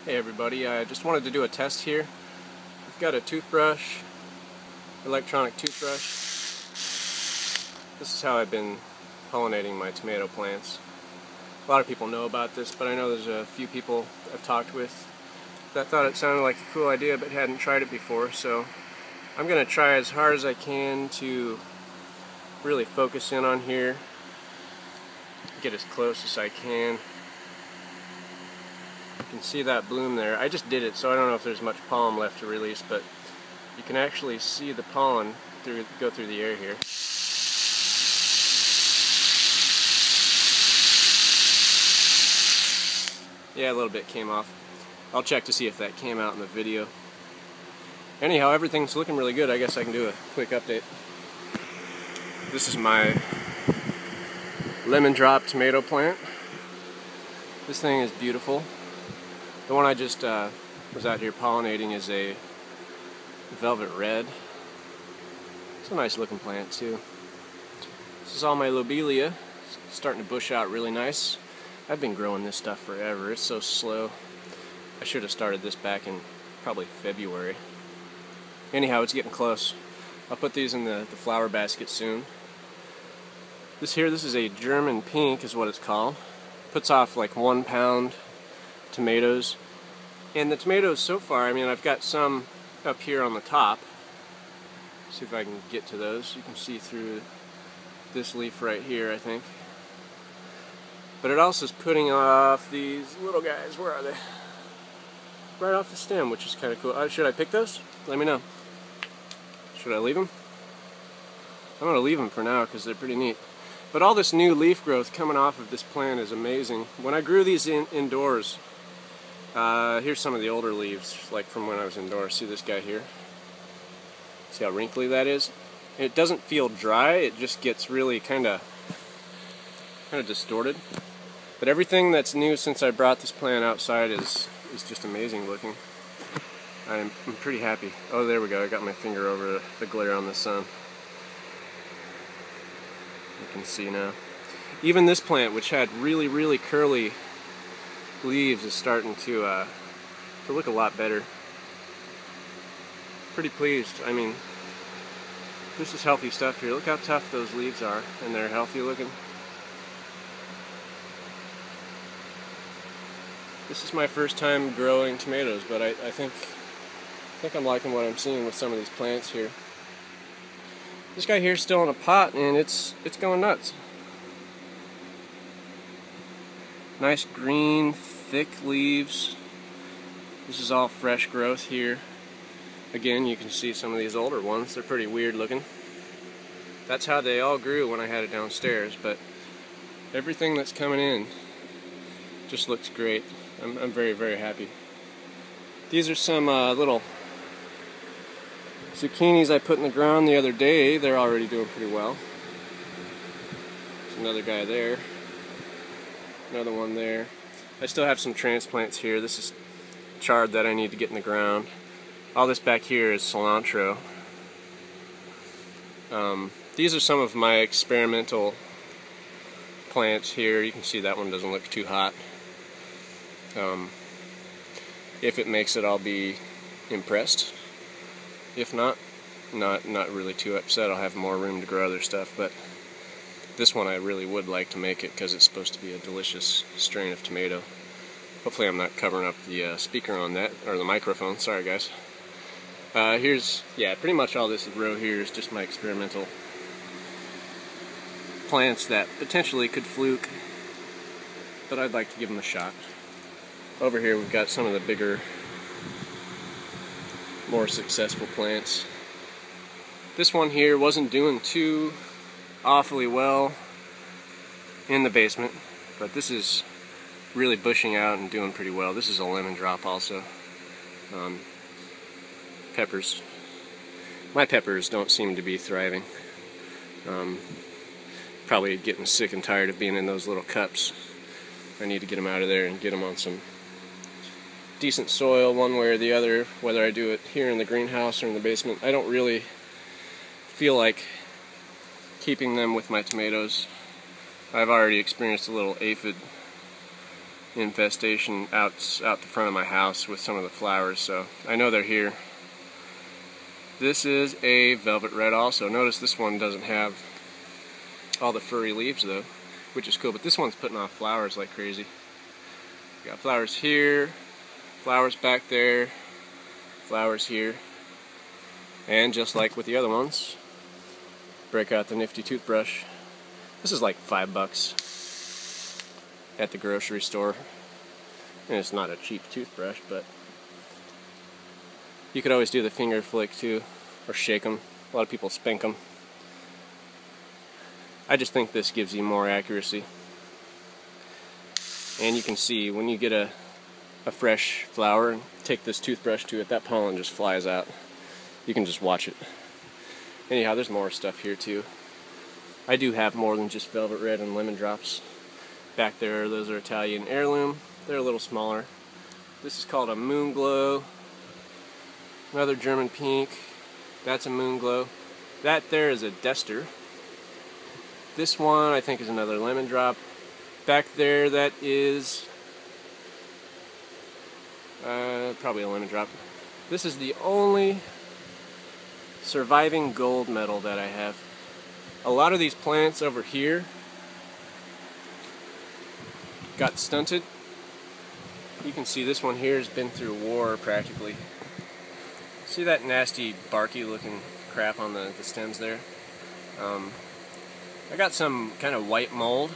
Hey everybody, I just wanted to do a test here. I've got a toothbrush, electronic toothbrush. This is how I've been pollinating my tomato plants. A lot of people know about this, but I know there's a few people I've talked with that thought it sounded like a cool idea but hadn't tried it before, so I'm going to try as hard as I can to really focus in on here, get as close as I can. You can see that bloom there. I just did it, so I don't know if there's much pollen left to release, but you can actually see the pollen go through the air here. Yeah, a little bit came off. I'll check to see if that came out in the video. Anyhow, everything's looking really good. I guess I can do a quick update. This is my lemon drop tomato plant. This thing is beautiful. The one I just was out here pollinating is a velvet red. It's a nice looking plant too. This is all my lobelia. It's starting to bush out really nice. I've been growing this stuff forever. It's so slow. I should have started this back in probably February. Anyhow, it's getting close. I'll put these in the flower basket soon. This is a German pink is what it's called. Puts off like 1 pound tomatoes. And the tomatoes so far, I mean, I've got some up here on the top. See if I can get to those. You can see through this leaf right here, I think. But it also is putting off these little guys. Where are they? Right off the stem, which is kind of cool. Should I pick those? Let me know. Should I leave them? I'm going to leave them for now because they're pretty neat. But all this new leaf growth coming off of this plant is amazing. When I grew these indoors, here's some of the older leaves, like from when I was indoors. See this guy here? See how wrinkly that is? And it doesn't feel dry, it just gets really kind of distorted. But everything that's new since I brought this plant outside is just amazing looking. I'm pretty happy. Oh, there we go. I got my finger over the glare on the sun. You can see now. Even this plant, which had really, really curly leaves, is starting to look a lot better. Pretty pleased. I mean, this is healthy stuff here. Look how tough those leaves are, and they're healthy looking. This is my first time growing tomatoes, but I think I'm liking what I'm seeing with some of these plants here. This guy here is still in a pot, and it's going nuts. Nice green, thick leaves. This is all fresh growth here. Again, you can see some of these older ones. They're pretty weird looking. That's how they all grew when I had it downstairs, but everything that's coming in just looks great. I'm very, very happy. These are some little zucchinis I put in the ground the other day. They're already doing pretty well. There's another guy there. Another one there. I still have some transplants here. This is chard that I need to get in the ground. All this back here is cilantro. These are some of my experimental plants here. You can see that one doesn't look too hot. If it makes it, I'll be impressed. If not, not really too upset. I'll have more room to grow other stuff, but this one I really would like to make it because it's supposed to be a delicious strain of tomato. Hopefully I'm not covering up the speaker on that, or the microphone. Sorry guys. Pretty much all this row here is just my experimental plants that potentially could fluke, but I'd like to give them a shot. Over here we've got some of the bigger, more successful plants. This one here wasn't doing too awfully well in the basement, but this is really bushing out and doing pretty well. This is a lemon drop also. Peppers. My peppers don't seem to be thriving. Probably getting sick and tired of being in those little cups. I need to get them out of there and get them on some decent soil one way or the other, whether I do it here in the greenhouse or in the basement. I don't really feel like keeping them with my tomatoes. I've already experienced a little aphid infestation out the front of my house with some of the flowers, so I know they're here. This is a velvet red also. Notice this one doesn't have all the furry leaves though, which is cool, but this one's putting off flowers like crazy. Got flowers here, flowers back there, flowers here, and just like with the other ones, break out the nifty toothbrush. This is like $5 at the grocery store, and it's not a cheap toothbrush, but you could always do the finger flick too, or shake them. A lot of people spank them. I just think this gives you more accuracy. And you can see when you get a fresh flower and take this toothbrush to it, that pollen just flies out. You can just watch it. Anyhow, there's more stuff here too. I do have more than just velvet red and lemon drops. Back there, those are Italian heirloom. They're a little smaller. This is called a moon glow. Another German pink. That's a moon glow. That there is a Dester. This one I think is another lemon drop. Back there, that is probably a lemon drop. This is the only surviving gold medal that I have. A lot of these plants over here got stunted. You can see this one here has been through war practically. See that nasty barky looking crap on the stems there? I got some kind of white mold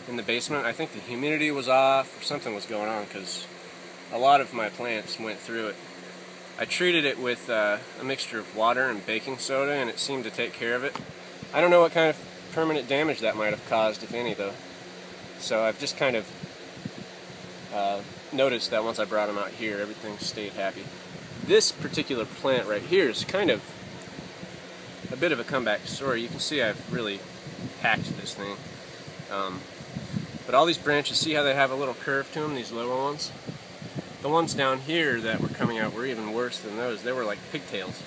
in the basement. I think the humidity was off or something was going on because a lot of my plants went through it. I treated it with a mixture of water and baking soda and it seemed to take care of it. I don't know what kind of permanent damage that might have caused, if any, though. So I've just kind of noticed that once I brought them out here, everything stayed happy. This particular plant right here is kind of a bit of a comeback story. You can see I've really hacked this thing. But all these branches, see how they have a little curve to them, these lower ones? The ones down here that were coming out were even worse than those. They were like pigtails.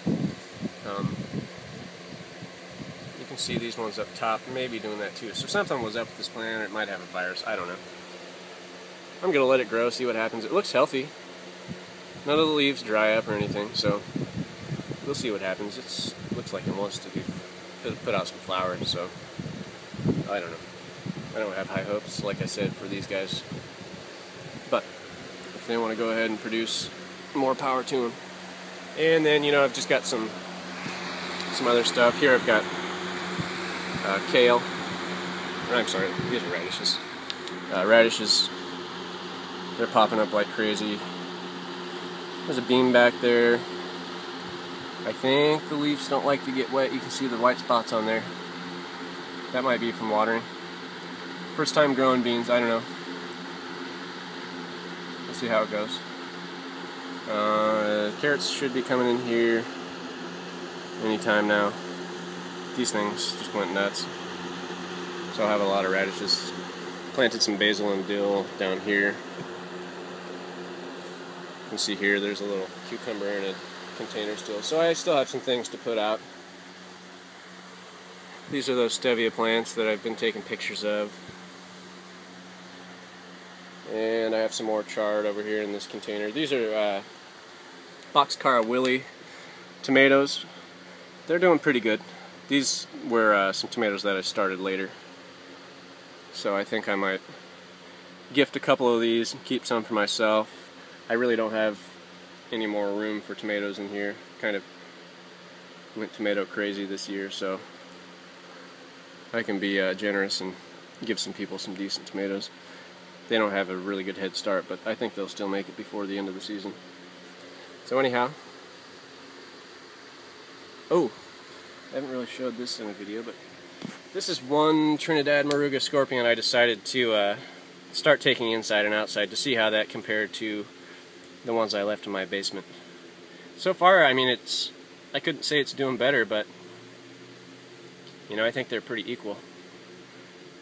You can see these ones up top maybe doing that too. So something was up with this plant, or it might have a virus, I don't know. I'm going to let it grow, see what happens. It looks healthy. None of the leaves dry up or anything, so we'll see what happens. It looks like it wants to put out some flowers, so I don't know. I don't have high hopes, like I said, for these guys. But if they want to go ahead and produce, more power to them. And then, you know, I've just got some other stuff. Here I've got kale. I'm sorry, these are radishes. Radishes, they're popping up like crazy. There's a bean back there. I think the leaves don't like to get wet. You can see the white spots on there. That might be from watering. First time growing beans, I don't know. We'll see how it goes. Carrots should be coming in here anytime now. These things just went nuts. So I'll have a lot of radishes. Planted some basil and dill down here. You can see here there's a little cucumber in a container still. So I still have some things to put out. These are those stevia plants that I've been taking pictures of. And I have some more chard over here in this container. These are Boxcar Willie tomatoes. They're doing pretty good. These were some tomatoes that I started later. So I think I might gift a couple of these and keep some for myself. I really don't have any more room for tomatoes in here. Kind of went tomato crazy this year, so I can be generous and give some people some decent tomatoes. They don't have a really good head start, but I think they'll still make it before the end of the season. So anyhow, oh, I haven't really showed this in a video, but this is one Trinidad Moruga scorpion I decided to start taking inside and outside to see how that compared to the ones I left in my basement. So far, I mean, I couldn't say it's doing better, but you know, I think they're pretty equal.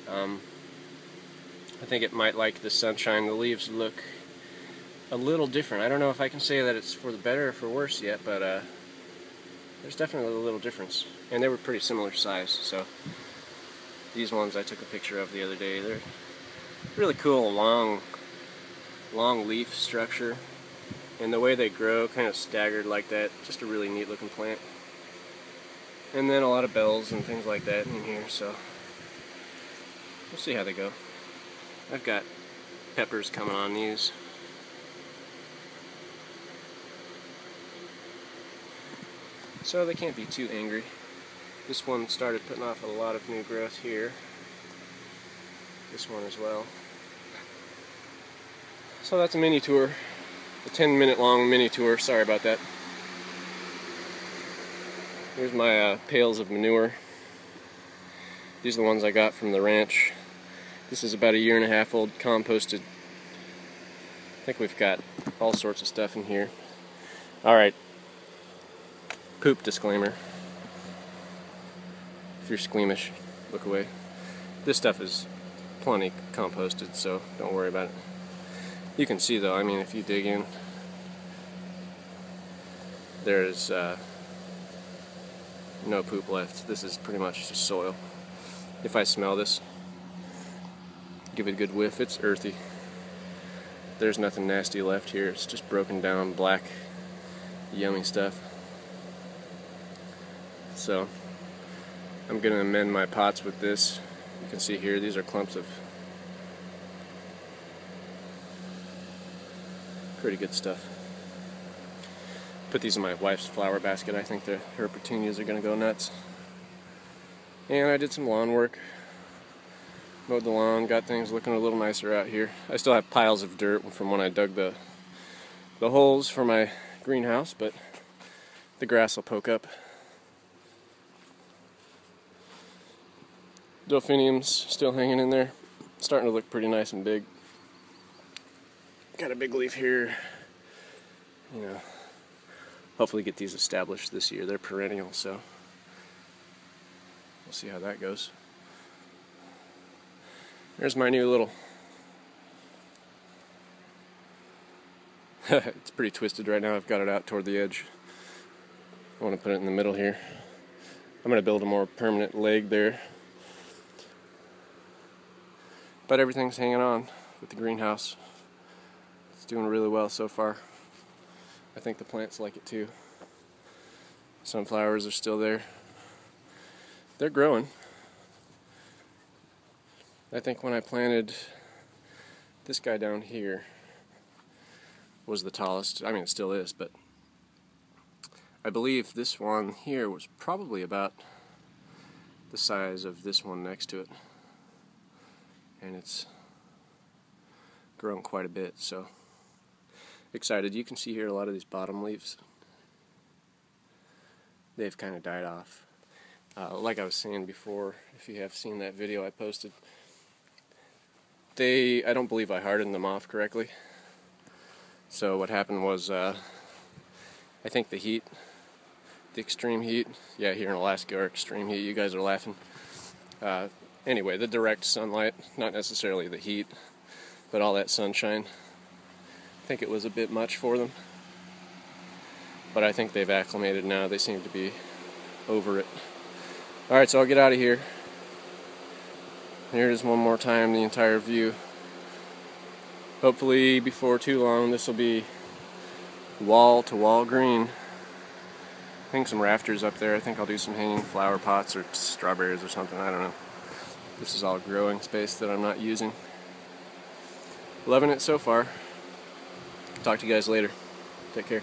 I think it might like the sunshine. The leaves look a little different. I don't know if I can say that it's for the better or for worse yet, but there's definitely a little difference. And they were pretty similar size, so these ones I took a picture of the other day. They're really cool, long long leaf structure, and the way they grow, kind of staggered like that. Just a really neat looking plant. And then a lot of bells and things like that in here, so we'll see how they go. I've got peppers coming on these. So they can't be too angry. This one started putting off a lot of new growth here. This one as well. So that's a mini tour. A 10-minute long mini tour. Sorry about that. Here's my pails of manure. These are the ones I got from the ranch. This is about a 1.5 year old, composted. I think we've got all sorts of stuff in here. Alright. Poop disclaimer. If you're squeamish, look away. This stuff is plenty composted, so don't worry about it. You can see though, I mean, if you dig in, there's no poop left. This is pretty much just soil. If I smell this, give it a good whiff, it's earthy. There's nothing nasty left here. It's just broken down, black, yummy stuff. So, I'm going to amend my pots with this. You can see here, these are clumps of pretty good stuff. Put these in my wife's flower basket. I think her petunias are going to go nuts. And I did some lawn work. Mowed the lawn, got things looking a little nicer out here. I still have piles of dirt from when I dug the holes for my greenhouse, but the grass will poke up. Delphinium's still hanging in there. Starting to look pretty nice and big. Got a big leaf here. You know, hopefully get these established this year. They're perennial, so we'll see how that goes. There's my new little... It's pretty twisted right now. I've got it out toward the edge. I want to put it in the middle here. I'm going to build a more permanent leg there. But everything's hanging on with the greenhouse. It's doing really well so far. I think the plants like it too. Sunflowers are still there. They're growing. I think when I planted this guy down here was the tallest. I mean, it still is, but I believe this one here was probably about the size of this one next to it. And it's grown quite a bit, so excited. You can see here a lot of these bottom leaves. They've kind of died off. Like I was saying before, if you have seen that video I posted, I don't believe I hardened them off correctly. So what happened was, I think the heat, the extreme heat, yeah, here in Alaska, our extreme heat, you guys are laughing. Anyway, the direct sunlight, not necessarily the heat, but all that sunshine, I think it was a bit much for them. But I think they've acclimated now. They seem to be over it. Alright, so I'll get out of here. Here it is one more time, the entire view. Hopefully before too long this will be wall-to-wall green. I think some rafters up there. I think I'll do some hanging flower pots or strawberries or something. I don't know. This is all growing space that I'm not using. Loving it so far. Talk to you guys later. Take care.